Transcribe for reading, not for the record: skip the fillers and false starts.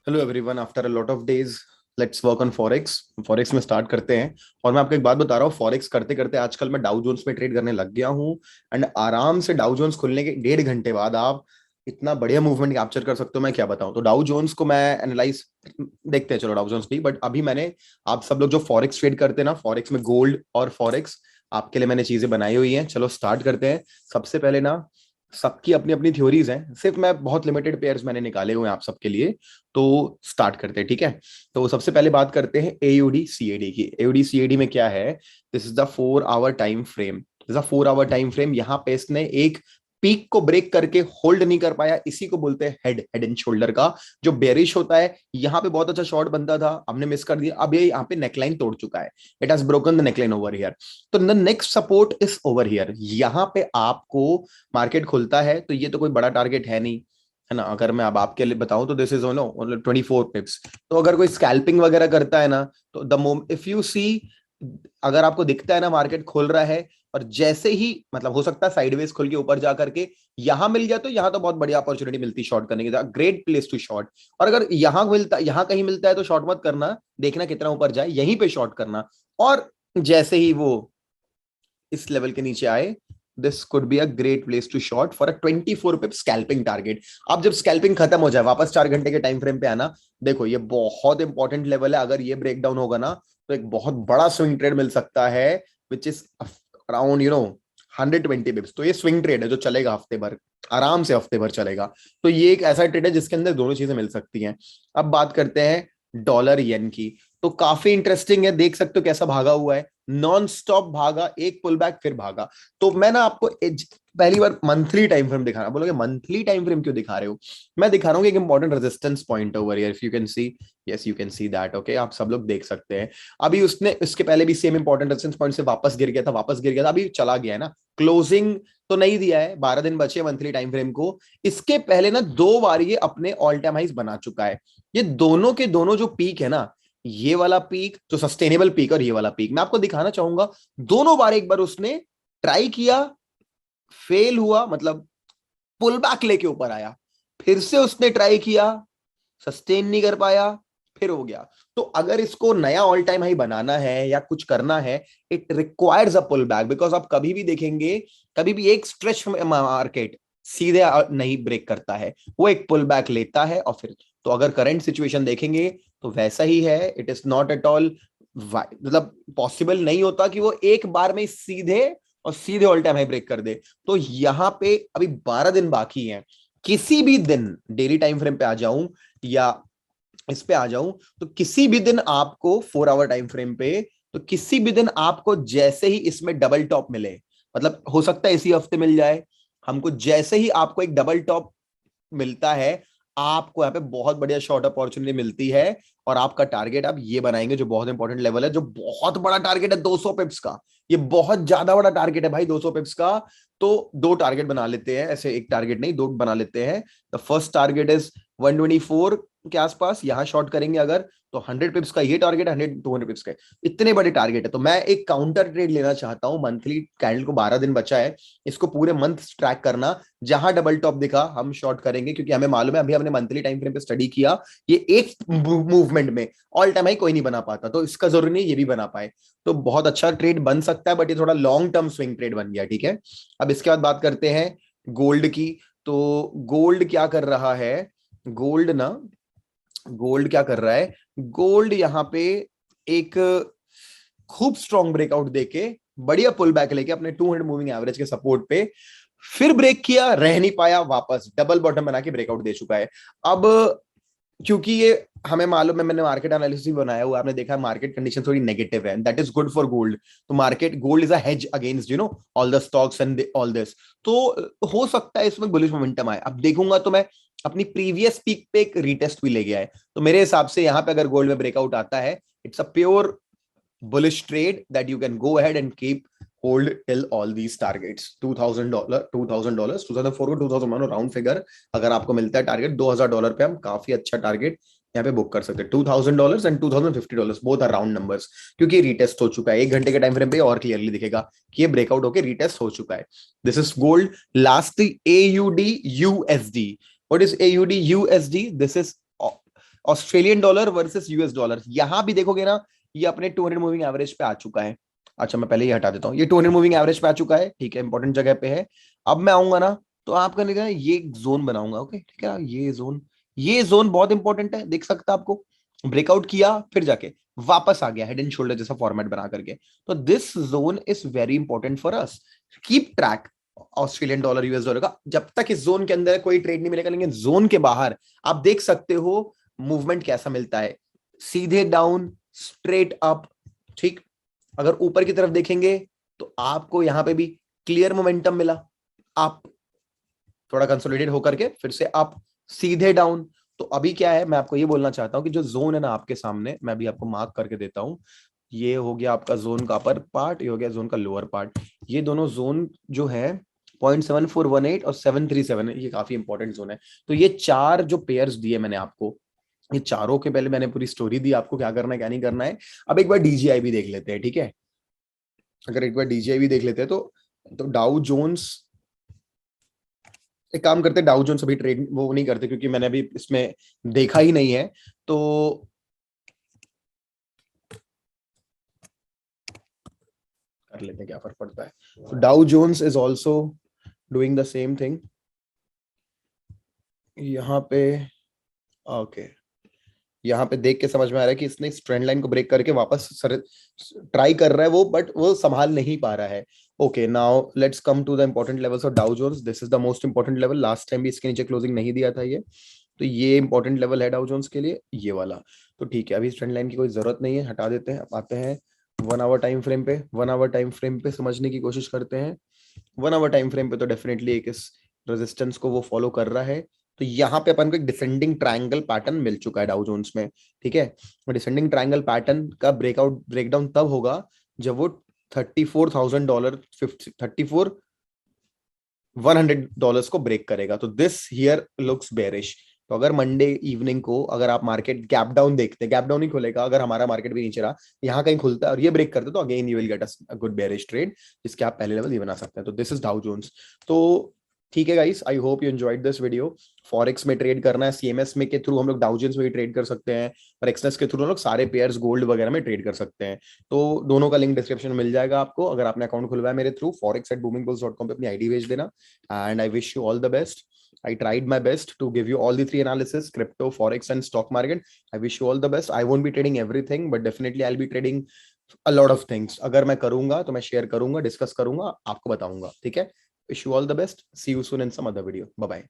Hello everyone, after a lot of days let's work on forex. Forex में start करते हैं। और मैं आपको एक बात बता रहा हूँ, फॉरेक्स करते करते आजकल मैं डाउ जोन्स में ट्रेड करने लग गया हूँ। एंड आराम से डाउ जोन्स खुलने के 1.5 घंटे बाद आप इतना बढ़िया मूवमेंट कैप्चर कर सकते हो, मैं क्या बताऊं। तो डाउ जोन्स को मैं एनालाइज देखते हैं, चलो डाउ जोन्स भी। बट अभी मैंने, आप सब लोग जो फॉरेक्स ट्रेड करते हैं ना, फॉरेक्स में गोल्ड और फॉरेक्स, आपके लिए मैंने चीजें बनाई हुई हैं। चलो स्टार्ट करते हैं। सबसे पहले ना, सबकी अपनी अपनी थ्योरीज हैं, सिर्फ मैं बहुत लिमिटेड पेयर्स मैंने निकाले हुए हैं आप सबके लिए। तो स्टार्ट करते हैं, ठीक है। तो सबसे पहले बात करते हैं एयूडी सीएडी की। एयूडी सीएडी में क्या है, this is the 4 hour time frame. This 4 hour time frame. यहाँ पे इसने एक पीक को ब्रेक करके होल्ड नहीं कर पाया, इसी को बोलते हैं हेड एंड शोल्डर का जो बेरिश होता है। यहाँ पे बहुत अच्छा शॉट बनता था, हमने मिस कर दिया। अब ये यहाँ पे नेकलाइन तोड़ चुका है, it has broken the neckline over here. तो the next support is over here. यहाँ पे आपको मार्केट खुलता है, तो ये तो कोई बड़ा टारगेट है नहीं, है ना। अगर मैं अब आपके लिए बताऊं तो दिस इज नो 24 पिप्स। तो अगर कोई स्कैल्पिंग वगैरह करता है ना, तो द मोम इफ यू सी, अगर आपको दिखता है ना मार्केट खोल रहा है, और जैसे ही मतलब हो सकता है साइडवेज खुल के ऊपर जा करके यहां मिल गया, तो यहां तो बहुत बढ़िया अपॉर्चुनिटी मिलती है शॉर्ट करने की, ग्रेट प्लेस टू शॉर्ट। और अगर यहां मिलता, यहां कहीं मिलता है तो शॉर्ट मत करना, देखना कितना ऊपर जाए, यहीं पे शॉर्ट करना। और जैसे ही वो इस लेवल के नीचे आए, this could be a great place to short for a 24 pip scalping target. अब जब स्कैल्पिंग खत्म हो जाए, वापस 4 घंटे के टाइम फ्रेम पे आना। देखो ये बहुत इंपॉर्टेंट लेवल है, अगर ये ब्रेक डाउन होगा ना, तो एक बहुत बड़ा स्विंग ट्रेड मिल सकता है, विच इज अराउंड 120 पिप्स। तो ये स्विंग ट्रेड है जो चलेगा हफ्ते भर, आराम से हफ्ते भर चलेगा। तो ये एक ऐसा ट्रेड है जिसके अंदर दोनों चीजें मिल सकती हैं। अब बात करते हैं डॉलर येन की। तो काफी इंटरेस्टिंग है, देख सकते हो कैसा भागा हुआ है, नॉन स्टॉप भागा, एक पुल बैक फिर भागा। तो मैं ना आपको पहली बार मंथली टाइम फ्रेम दिखाना, बोलोगे मंथली टाइम फ्रेम क्यों दिखा रहे हो। मैं दिखा रहा हूँ एक important resistance point over here, if you can see. Yes you can see that, okay, आप सब लोग देख सकते हैं। अभी उसने इसके पहले भी सेम इंपॉर्टेंट रेजिस्टेंस पॉइंट से वापस गिर गया था, वापस गिर गया था, अभी चला गया है ना। क्लोजिंग तो नहीं दिया है, 12 दिन बचे मंथली टाइम फ्रेम को। इसके पहले ना 2 बार ये अपने ऑल टाइम हाइज बना चुका है। ये दोनों के दोनों जो पीक है ना, ये वाला पीक जो सस्टेनेबल पीक और ये वाला पीक, मैं आपको दिखाना चाहूंगा। दोनों बार, एक बार उसने ट्राई किया, फेल हुआ, मतलब पुल बैक लेके ऊपर आया, फिर से उसने ट्राई किया, सस्टेन नहीं कर पाया, फिर हो गया। तो अगर इसको नया ऑल टाइम हाई बनाना है या कुछ करना है, it requires a pull back. Because आप कभी भी देखेंगे, कभी भी एक स्ट्रेच मार्केट सीधे नहीं ब्रेक करता है, वो एक पुल बैक लेता है। और फिर तो अगर करंट सिचुएशन देखेंगे तो वैसा ही है, it is not at all, मतलब पॉसिबल नहीं होता कि वो एक बार में सीधे और सीधे ऑल टाइम हाई ब्रेक कर दे। तो यहां पे अभी 12 दिन बाकी हैं। किसी भी दिन डेली टाइम फ्रेम पे आ जाऊं या इस पे आ जाऊं, तो किसी भी दिन आपको 4 आवर टाइम फ्रेम पे, तो किसी भी दिन आपको जैसे ही इसमें डबल टॉप मिले, मतलब हो सकता है इसी हफ्ते मिल जाए हमको, जैसे ही आपको एक डबल टॉप मिलता है, आपको यहाँ पे बहुत बढ़िया शॉर्ट अपॉर्चुनिटी मिलती है। और आपका टारगेट आप ये बनाएंगे, जो बहुत इंपॉर्टेंट लेवल है, जो बहुत बड़ा टारगेट है 200 पिप्स का। ये बहुत ज्यादा बड़ा टारगेट है भाई, 200 पिप्स का। तो दो टारगेट बना लेते हैं, ऐसे एक टारगेट नहीं, दो बना लेते हैं। द फर्स्ट टारगेट इज 124 के आसपास, यहां शॉर्ट करेंगे अगर, तो 100 पिप्स का ये टारगेट, 200 पिप्स का। इतने बड़े टारगेट है, तो मैं एक काउंटर ट्रेड लेना चाहता हूं। मंथली कैंडल को 12 दिन बचा है, इसको पूरे मंथ ट्रैक करना। जहां डबल टॉप दिखा हम शॉर्ट करेंगे, क्योंकि हमें मालूम है, अभी हमने मंथली टाइम फ्रेम पे स्टडी किया, ये एक मूवमेंट में ऑल टाइम हाई कोई नहीं बना पाता, तो इसका जरूरी नहीं ये भी बना पाए। तो बहुत अच्छा ट्रेड बन सकता है, बट ये थोड़ा लॉन्ग टर्म स्विंग ट्रेड बन गया, ठीक है। अब इसके बाद बात करते हैं गोल्ड की। तो गोल्ड क्या कर रहा है, गोल्ड ना, गोल्ड क्या कर रहा है, गोल्ड यहां पे एक खूब स्ट्रॉन्ग ब्रेकआउट देके, बढ़िया पुल बैक लेके अपने 200 मूविंग एवरेज के सपोर्ट पे फिर ब्रेक किया, रह नहीं पाया, वापस डबल बॉटम बना के ब्रेकआउट दे चुका है। अब क्योंकि ये हमें मालूम है, मैंने मार्केट एनालिसिस भी बनाया हुआ, आपने देखा मार्केट कंडीशन थोड़ी नेगेटिव है, that is good for gold. तो market, gold is a hedge against all the stocks and all this. तो हो सकता है इसमें बुलिश मोमेंटम आए। अब देखूंगा तो मैं अपनी प्रीवियस पीक पे एक रीटेस्ट भी ले गया है, तो मेरे हिसाब से यहाँ पे अगर गोल्ड में ब्रेकआउट आता है, it's a pure bullish trade that you can go ahead and keep hold till all these targets। $2000, $2000, 2004 को 2001 राउंड फिगर, अगर आपको मिलता है टारगेट $2000 पे, हम काफी अच्छा टारगेट यहाँ पे बुक कर सकते हैं। $2000 and $2050 both are round numbers, क्योंकि रिटेस्ट हो चुका है 1 घंटे के टाइम फ्रेम पे, और क्लियरली दिखेगा कि ये ब्रेकआउट होकर रिटेस्ट हो चुका है। This is gold. Last AUD USD। What is AUD USD? This is Australian dollar versus US dollar, यहां भी देखोगे ना ये अपने 200 मूविंग एवरेज पे आ चुका है। अच्छा मैं पहले ही हटा देता हूँ, ये 200 मूविंग एवरेज पे आ चुका है, ठीक है, इंपॉर्टेंट जगह पे है। अब मैं आऊंगा ना तो आपका नहीं, ये जोन बनाऊंगा, ओके ठीक है, ये जोन बहुत इंपॉर्टेंट है, देख सकता आपको ब्रेकआउट किया फिर जाके वापस आ गया हेड एंड शोल्डर जैसा फॉर्मेट बना करके। तो this zone is very important for us, keep track Australian dollar US dollar का। जब तक इस जोन के अंदर कोई ट्रेड नहीं मिलेगा, लेकिन जोन के बाहर आप देख सकते हो मूवमेंट कैसा मिलता है, सीधे डाउन, स्ट्रेट अप, ठीक। अगर ऊपर की तरफ देखेंगे तो आपको यहां पे भी क्लियर मोमेंटम मिला, आप थोड़ा कंसोलिडेट होकर के फिर से अप, सीधे डाउन। तो अभी क्या है, मैं आपको ये बोलना चाहता हूं कि जो जोन है ना आपके सामने, मैं अभी आपको मार्क करके देता हूं, ये हो गया आपका जोन का अपर पार्ट, ये हो गया जोन का लोअर पार्ट। ये दोनों जोन जो है 0.7418 और 737 है, ये काफी इंपॉर्टेंट जोन है। तो ये चार जो पेयर्स दिए मैंने आपको, ये चारों के पहले मैंने पूरी स्टोरी दी आपको क्या करना है क्या नहीं करना है। अब एक बार डीजीआई भी देख लेते हैं, ठीक है। अगर एक बार डीजीआई भी देख लेते हैं तो डाउ जोन्स, एक काम करते, डाउ जोन्स अभी ट्रेड वो नहीं करते क्योंकि मैंने अभी इसमें देखा ही नहीं है। तो कर लेते हैं, क्या फर्क पड़ता है। Dow Jones is also doing the same thing यहाँ पे, ओके। यहाँ पे देख के समझ में आ रहा है कि इसने इस ट्रेंड लाइन को ब्रेक करके वापस ट्राई कर रहा है वो, बट वो संभाल नहीं पा रहा है। Okay now let's come to the important levels of Dow Jones. This is the most important level, last time भी इसके नीचे क्लोजिंग नहीं दिया था ये, तो ये इंपॉर्टेंट लेवल है डाउ जोन्स के लिए, ये वाला। तो ठीक है, अभी इस ट्रेंड लाइन की कोई जरूरत नहीं है, हटा देते हैं। अब आते हैं 1 आवर टाइम फ्रेम पे, 1 आवर टाइम फ्रेम पे समझने की कोशिश करते हैं। 1 आवर टाइम फ्रेम पे तो डेफिनेटली एक इस रेजिस्टेंस को वो फॉलो कर रहा है। तो यहाँ पे अपन को एक डिसेंडिंग ट्रायंगल पैटर्न मिल चुका है डाउ जोन्स में, ठीक है। डिसेंडिंग ट्रायंगल पैटर्न का ब्रेकआउट ब्रेकडाउन तब होगा जब वो $34,000 34 $100 को ब्रेक करेगा। तो दिस हियर लुक्स बेरिश। तो अगर मंडे इवनिंग को अगर आप मार्केट गैप डाउन देखते हैं, गैप डाउन ही खुलेगा, अगर हमारा मार्केट भी नीचे रहा, यहाँ कहीं खुलता है और ये ब्रेक करते तो again you will get a good bearish trade, जिसके आप पहले लेवल ये बना सकते हैं। तो दिस इज डाउ जोन्स। तो ठीक है guys, I hope you enjoyed this video. Forex में ट्रेड करना है, सीएमएस में के थ्रू हम लोग डाउ जोन्स में भी ट्रेड कर सकते हैं, और एक्सनेस के थ्रू हम लोग सारे पेयर्स गोल्ड वगैरह में ट्रेड कर सकते हैं। तो दोनों का लिंक डिस्क्रिप्शन में मिल जाएगा आपको। अगर आपने अकाउंट खुलवाया मेरे थ्रू forex@boomingbulls.com पे अपनी आईडी भेज देना, and I wish you all the best. I tried my best to give you all the three analysis: crypto, forex, and stock market. I wish you all the best. I won't be trading everything, but definitely I'll be trading a lot of things. अगर मैं करूंगा तो मैं share करूंगा, discuss करूंगा, आपको बताऊंगा, ठीक है। Wish you all the best. See you soon in some other video. Bye bye.